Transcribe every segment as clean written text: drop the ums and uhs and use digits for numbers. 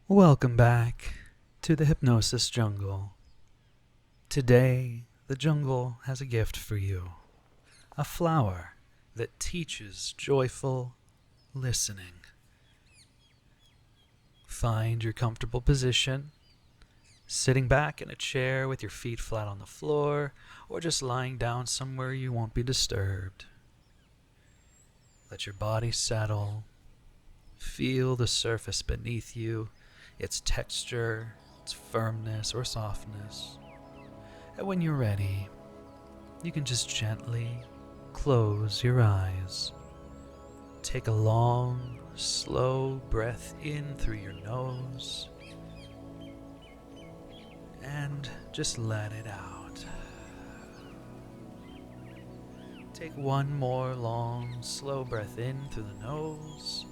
Welcome back to the Hypnosis Jungle. Today, the jungle has a gift for you. A flower that teaches joyful listening. Find your comfortable position, sitting back in a chair with your feet flat on the floor, or just lying down somewhere you won't be disturbed. Let your body settle. Feel the surface beneath you, its texture, its firmness or softness. And when you're ready, you can just gently close your eyes. Take a long, slow breath in through your nose and just let it out. Take one more long, slow breath in through the nose.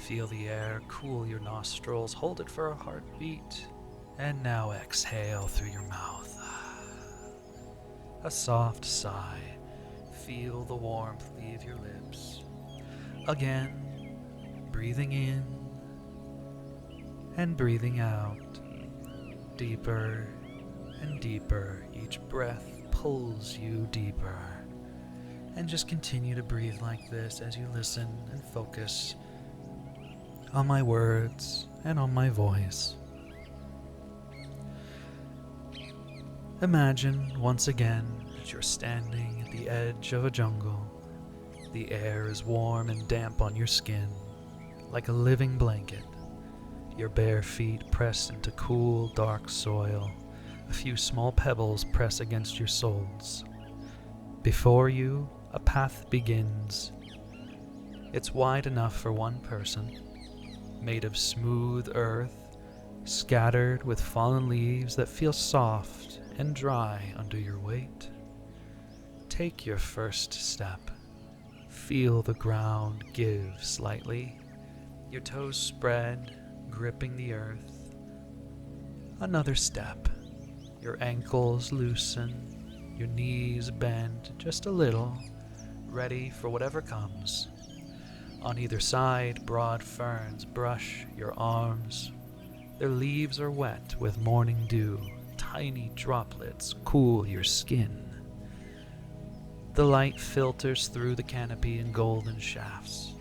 Feel the air cool your nostrils. Hold it for a heartbeat. And now exhale through your mouth. A soft sigh. Feel the warmth leave your lips. Again, breathing in and breathing out. Deeper and deeper. Each breath pulls you deeper. And just continue to breathe like this as you listen and focus on my words and on my voice. Imagine once again that you're standing at the edge of a jungle. The air is warm and damp on your skin, like a living blanket. Your bare feet press into cool, dark soil. A few small pebbles press against your soles. Before you, a path begins. It's wide enough for one person, made of smooth earth, scattered with fallen leaves that feel soft and dry under your weight. Take your first step. Feel the ground give slightly, your toes spread, gripping the earth. Another step. Your ankles loosen, your knees bend just a little, ready for whatever comes. On either side, broad ferns brush your arms. Their leaves are wet with morning dew. Tiny droplets cool your skin. The light filters through the canopy in golden shafts.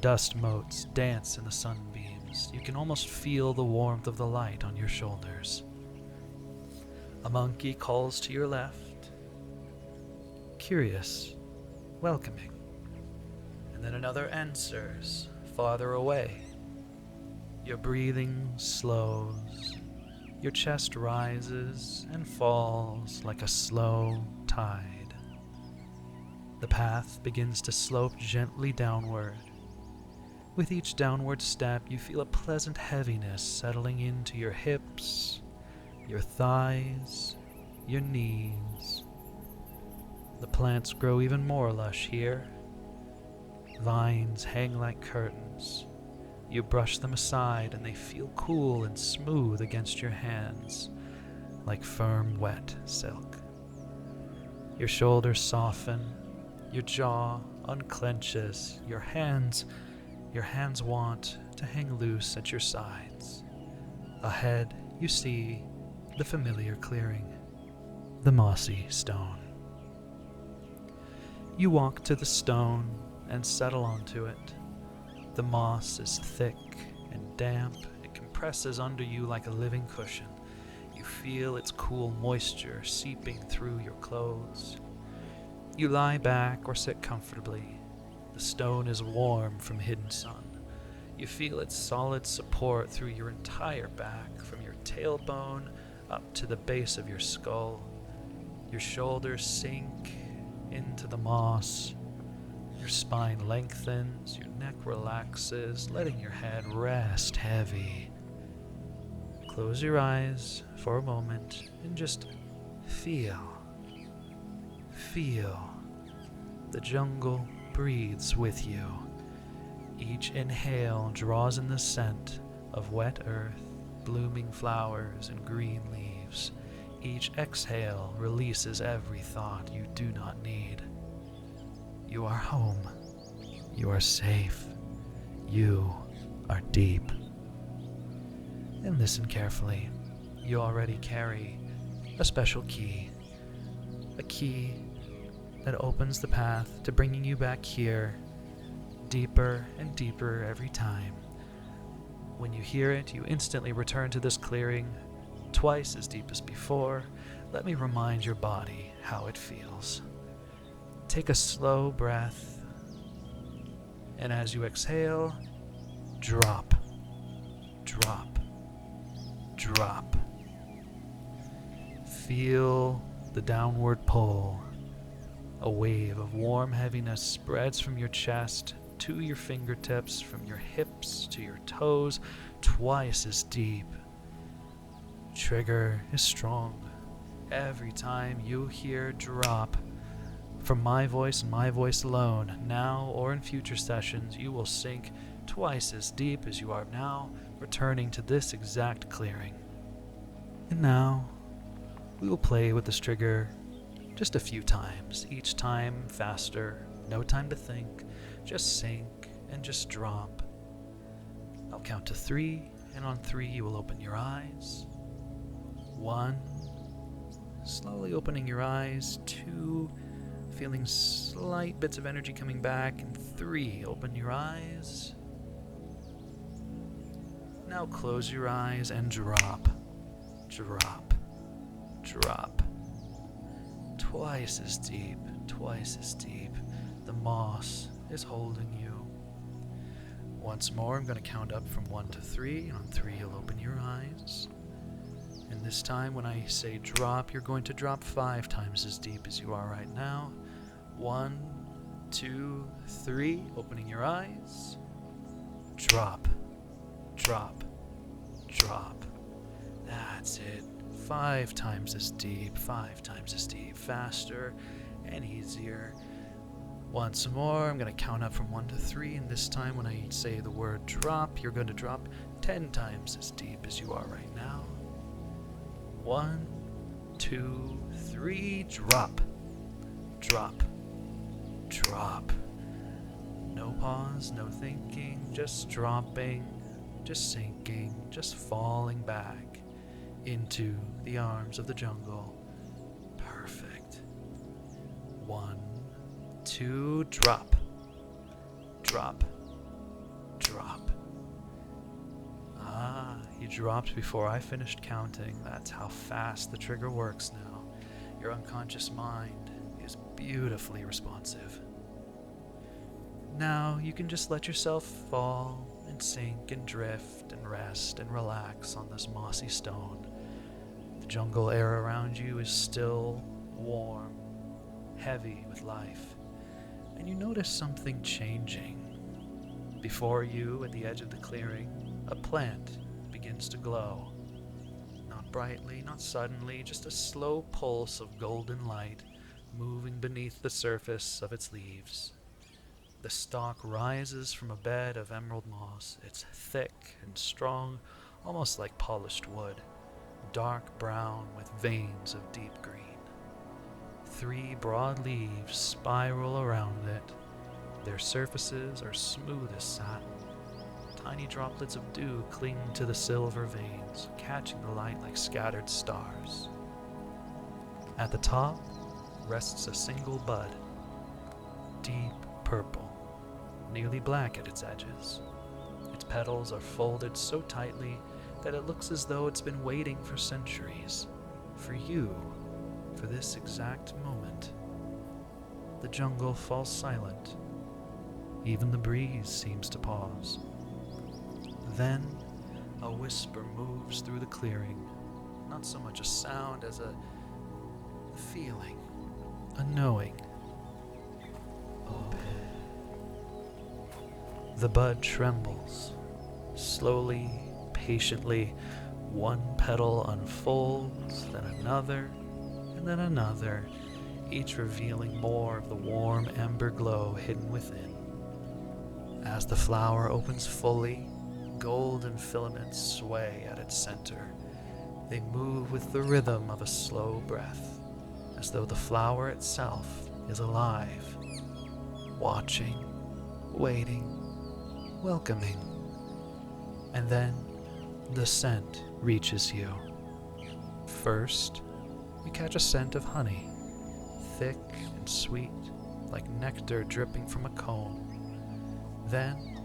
Dust motes dance in the sunbeams. You can almost feel the warmth of the light on your shoulders. A monkey calls to your left, curious, welcoming. And then another answers, farther away. Your breathing slows. Your chest rises and falls like a slow tide. The path begins to slope gently downward. With each downward step, you feel a pleasant heaviness settling into your hips, your thighs, your knees. The plants grow even more lush here. Vines hang like curtains. You brush them aside and they feel cool and smooth against your hands, like firm, wet silk. Your shoulders soften, your jaw unclenches, your hands want to hang loose at your sides. Ahead, you see the familiar clearing, the mossy stone. You walk to the stone and settle onto it. The moss is thick and damp. It compresses under you like a living cushion. You feel its cool moisture seeping through your clothes. You lie back or sit comfortably. The stone is warm from hidden sun. You feel its solid support through your entire back, from your tailbone up to the base of your skull. Your shoulders sink into the moss. Your spine lengthens, your neck relaxes, letting your head rest heavy. Close your eyes for a moment and just feel. The jungle breathes with you. Each inhale draws in the scent of wet earth, blooming flowers, and green leaves. Each exhale releases every thought you do not need. You are home. You are safe. You are deep. and listen carefully. You already carry a special key. A key that opens the path to bringing you back here, deeper and deeper every time. When you hear it, you instantly return to this clearing, twice as deep as before. Let me remind your body how it feels. Take a slow breath, and as you exhale, drop, drop, drop. Feel the downward pull. A wave of warm heaviness spreads from your chest to your fingertips, from your hips to your toes, twice as deep. Trigger is strong. Every time you hear drop, from my voice and my voice alone, now or in future sessions, you will sink twice as deep as you are now, returning to this exact clearing. And now, we will play with this trigger just a few times, each time faster, no time to think, just sink and just drop. I'll count to 3, and on 3 you will open your eyes. 1, slowly opening your eyes. 2, feeling slight bits of energy coming back. And 3, open your eyes. Now close your eyes and drop, drop, drop. Twice as deep, twice as deep. The moss is holding you. Once more, I'm going to count up from 1 to 3, and on 3 you'll open your eyes. And this time when I say drop, you're going to drop 5 times as deep as you are right now. 1, 2, 3, opening your eyes. Drop, drop, drop. That's it. 5 times as deep, 5 times as deep, faster and easier. Once more, I'm going to count up from 1 to 3, and this time when I say the word drop, you're going to drop 10 times as deep as you are right now. 1, 2, 3, drop, drop, drop. No pause, no thinking, just dropping, just sinking, just falling back into the arms of the jungle. Perfect. 1, 2, drop, drop, drop. Ah, you dropped before I finished counting. That's how fast the trigger works now. Your unconscious mind is beautifully responsive. Now you can just let yourself fall and sink and drift and rest and relax on this mossy stone. The jungle air around you is still warm, heavy with life, and you notice something changing. Before you, at the edge of the clearing, a plant begins to glow. Not brightly, not suddenly, just a slow pulse of golden light moving beneath the surface of its leaves. The stalk rises from a bed of emerald moss. It's thick and strong, almost like polished wood, dark brown with veins of deep green. 3 broad leaves spiral around it. Their surfaces are smooth as satin. Tiny droplets of dew cling to the silver veins, catching the light like scattered stars. At the top rests a single bud, deep purple, nearly black at its edges. Its petals are folded so tightly that it looks as though it's been waiting for centuries, for you, for this exact moment. The jungle falls silent. Even the breeze seems to pause. Then, a whisper moves through the clearing, not so much a sound as a feeling, a knowing. Open. The bud trembles. Slowly, patiently, one petal unfolds, then another, and then another, each revealing more of the warm ember glow hidden within. As the flower opens fully, golden filaments sway at its center. They move with the rhythm of a slow breath, as though the flower itself is alive, watching, waiting, welcoming. And then, The scent reaches you. First, you catch a scent of honey, thick and sweet, like nectar dripping from a comb. Then,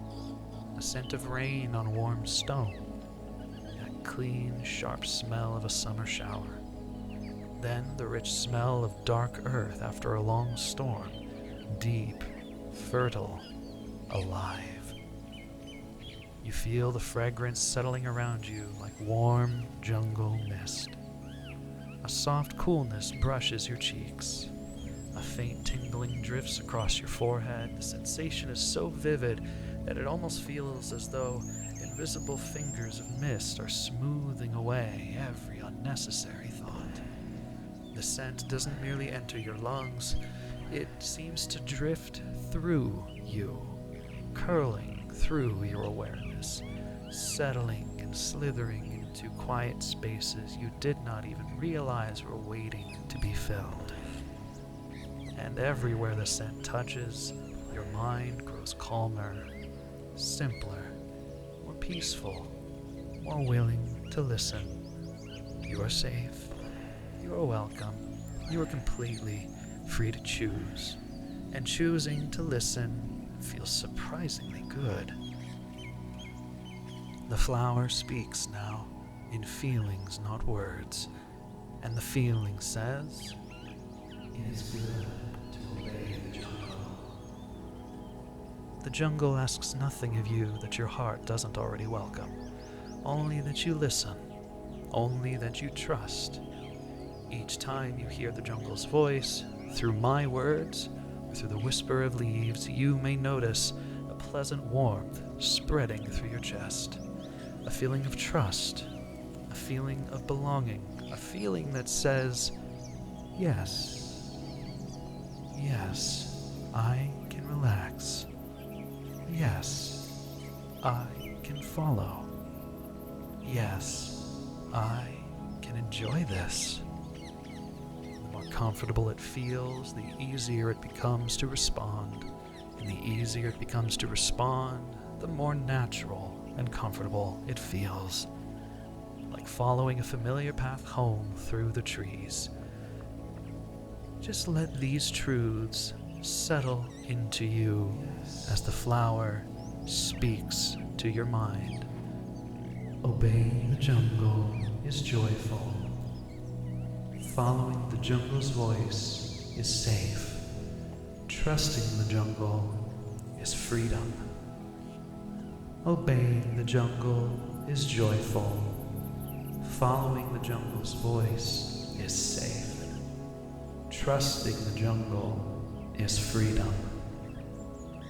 a scent of rain on warm stone, that clean, sharp smell of a summer shower. Then the rich smell of dark earth after a long storm, deep, fertile, alive. You feel the fragrance settling around you like warm jungle mist. A soft coolness brushes your cheeks. A faint tingling drifts across your forehead. The sensation is so vivid that it almost feels as though invisible fingers of mist are smoothing away every unnecessary thought. The scent doesn't merely enter your lungs, it seems to drift through you, curling through your awareness, settling and slithering into quiet spaces you did not even realize were waiting to be filled. And everywhere the scent touches, your mind grows calmer, simpler, more peaceful, more willing to listen. You are safe. You are welcome. You are completely free to choose. And choosing to listen feels surprisingly good. The flower speaks now, in feelings, not words. And the feeling says, "It is good to obey the jungle." The jungle asks nothing of you that your heart doesn't already welcome. Only that you listen. Only that you trust. Each time you hear the jungle's voice, through my words, or through the whisper of leaves, you may notice a pleasant warmth spreading through your chest. A feeling of trust, a feeling of belonging, a feeling that says, yes, yes, I can relax. Yes, I can follow. Yes, I can enjoy this. The more comfortable it feels, the easier it becomes to respond. And the easier it becomes to respond, the more natural and comfortable it feels. Like following a familiar path home through the trees. Just let these truths settle into you as the flower speaks to your mind. Obeying the jungle is joyful. Following the jungle's voice is safe. Trusting the jungle is freedom. Obeying the jungle is joyful. Following the jungle's voice is safe. Trusting the jungle is freedom.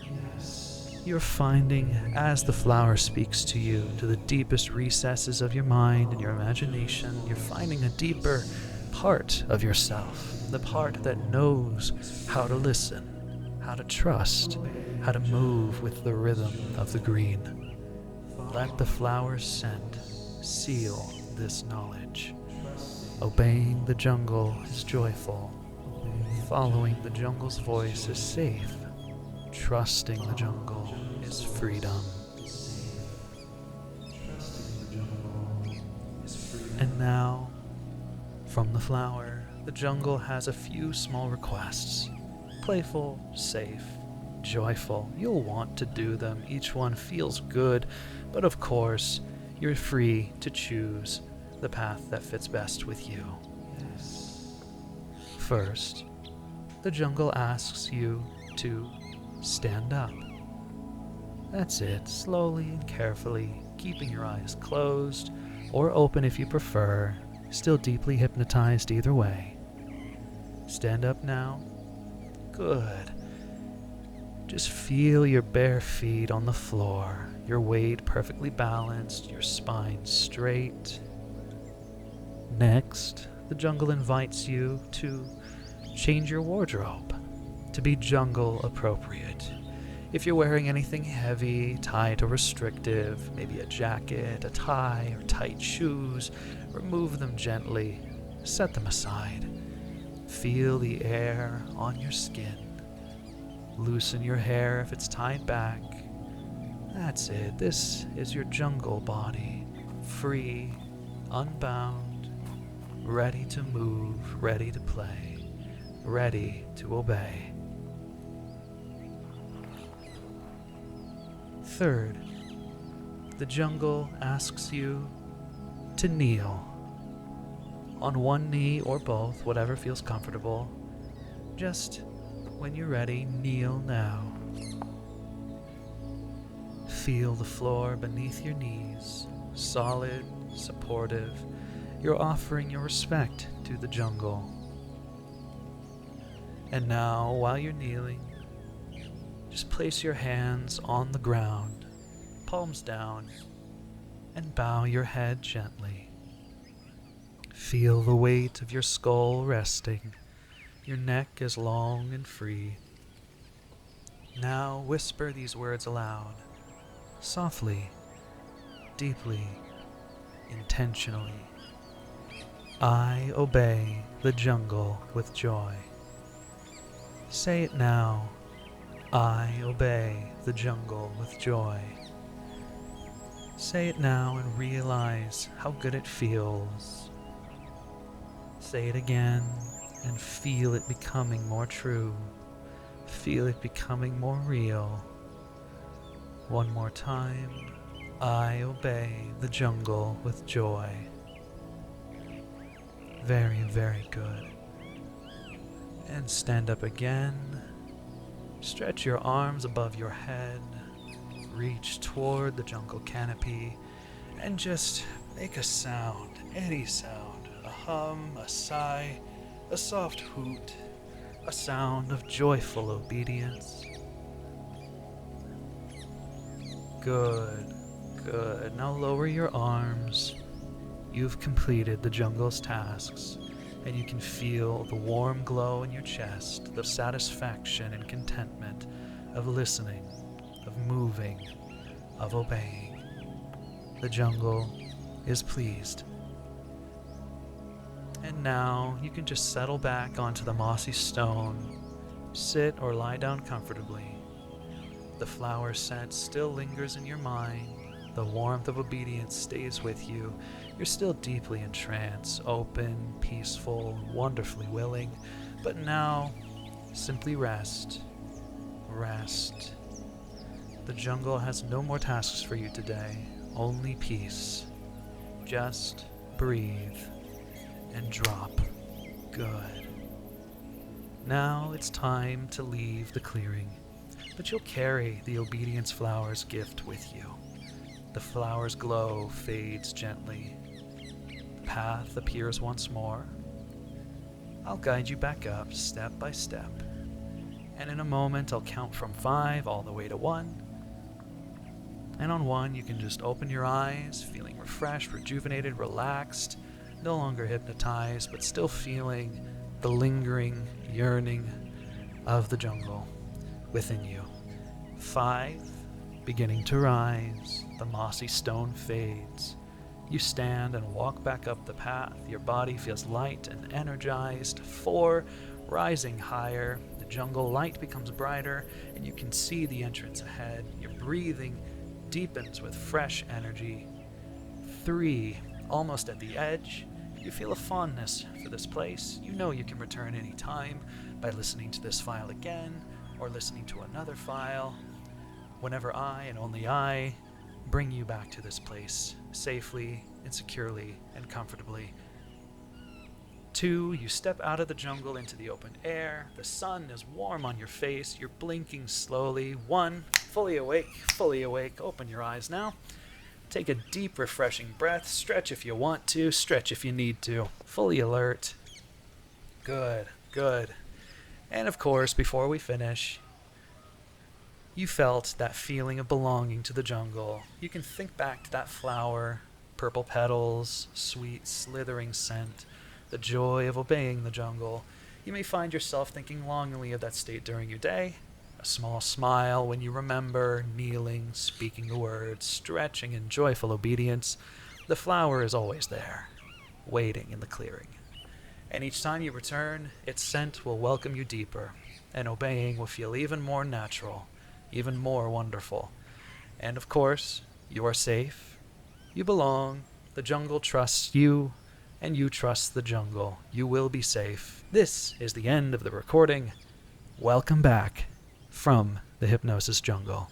Yes. You're finding, as the flower speaks to you, to the deepest recesses of your mind and your imagination, you're finding a deeper part of yourself, the part that knows how to listen, how to trust, how to move with the rhythm of the green. Let the flower's scent seal this knowledge. Obeying the jungle is joyful. Following the jungle's voice is safe. Trusting the jungle is freedom. And now, from the flower, the jungle has a few small requests. Playful, safe, joyful. You'll want to do them. Each one feels good, but of course, you're free to choose the path that fits best with you. First, the jungle asks you to stand up. That's it, slowly and carefully, keeping your eyes closed or open if you prefer, still deeply hypnotized either way. Stand up now. Good. Just feel your bare feet on the floor, your weight perfectly balanced, your spine straight. Next, the jungle invites you to change your wardrobe to be jungle appropriate. If you're wearing anything heavy, tight, or restrictive, maybe a jacket, a tie, or tight shoes, remove them gently, set them aside. Feel the air on your skin. Loosen your hair if it's tied back. That's it. This is your jungle body, free, unbound, ready to move, ready to play, ready to obey. Third, the jungle asks you to kneel. On one knee or both, whatever feels comfortable. Just when you're ready, kneel now. Feel the floor beneath your knees, solid, supportive. You're offering your respect to the jungle. And now, while you're kneeling, just place your hands on the ground, palms down, and bow your head gently. Feel the weight of your skull resting. Your neck is long and free. Now whisper these words aloud, softly, deeply, intentionally. I obey the jungle with joy. Say it now. I obey the jungle with joy. Say it now and realize how good it feels. Say it again and feel it becoming more true. Feel it becoming more real. One more time. I obey the jungle with joy. Very, very good. And stand up again. Stretch your arms above your head. Reach toward the jungle canopy and just make a sound, any sound, a hum, a sigh, a soft hoot, a sound of joyful obedience. Good, good. Now lower your arms. You've completed the jungle's tasks, and you can feel the warm glow in your chest, the satisfaction and contentment of listening, of moving, of obeying. The jungle is pleased. And now you can just settle back onto the mossy stone, sit or lie down comfortably. The flower scent still lingers in your mind. The warmth of obedience stays with you. You're still deeply in trance, open, peaceful, wonderfully willing. But now, simply rest. Rest. The jungle has no more tasks for you today, only peace. Just breathe and drop. Good. Now it's time to leave the clearing, but you'll carry the obedience flower's gift with you. The flower's glow fades gently. The path appears once more. I'll guide you back up step by step, and in a moment I'll count from 5 all the way to 1. And on 1 you can just open your eyes, feeling refreshed, rejuvenated, relaxed, no longer hypnotized, but still feeling the lingering yearning of the jungle within you. 5, beginning to rise, the mossy stone fades. You stand and walk back up the path. Your body feels light and energized. 4, rising higher, the jungle light becomes brighter, and you can see the entrance ahead. Your breathing deepens with fresh energy. 3, almost at the edge, you feel a fondness for this place. You know you can return any time by listening to this file again, or listening to another file. Whenever I, and only I, bring you back to this place, safely and securely and comfortably. 2, you step out of the jungle into the open air. The sun is warm on your face. You're blinking slowly. 1, fully awake. Open your eyes now. Take a deep, refreshing breath. Stretch if you want to. Stretch if you need to. Fully alert. Good, good. And of course, before we finish, you felt that feeling of belonging to the jungle. You can think back to that flower, purple petals, sweet, slithering scent, the joy of obeying the jungle. You may find yourself thinking longingly of that state during your day. A small smile when you remember, kneeling, speaking the words, stretching in joyful obedience. The flower is always there, waiting in the clearing. And each time you return, its scent will welcome you deeper, and obeying will feel even more natural, even more wonderful. And of course, you are safe, you belong, The jungle trusts you, and you trust the jungle. You will be safe. This is the end of the recording. Welcome back from the Hypnosis Jungle.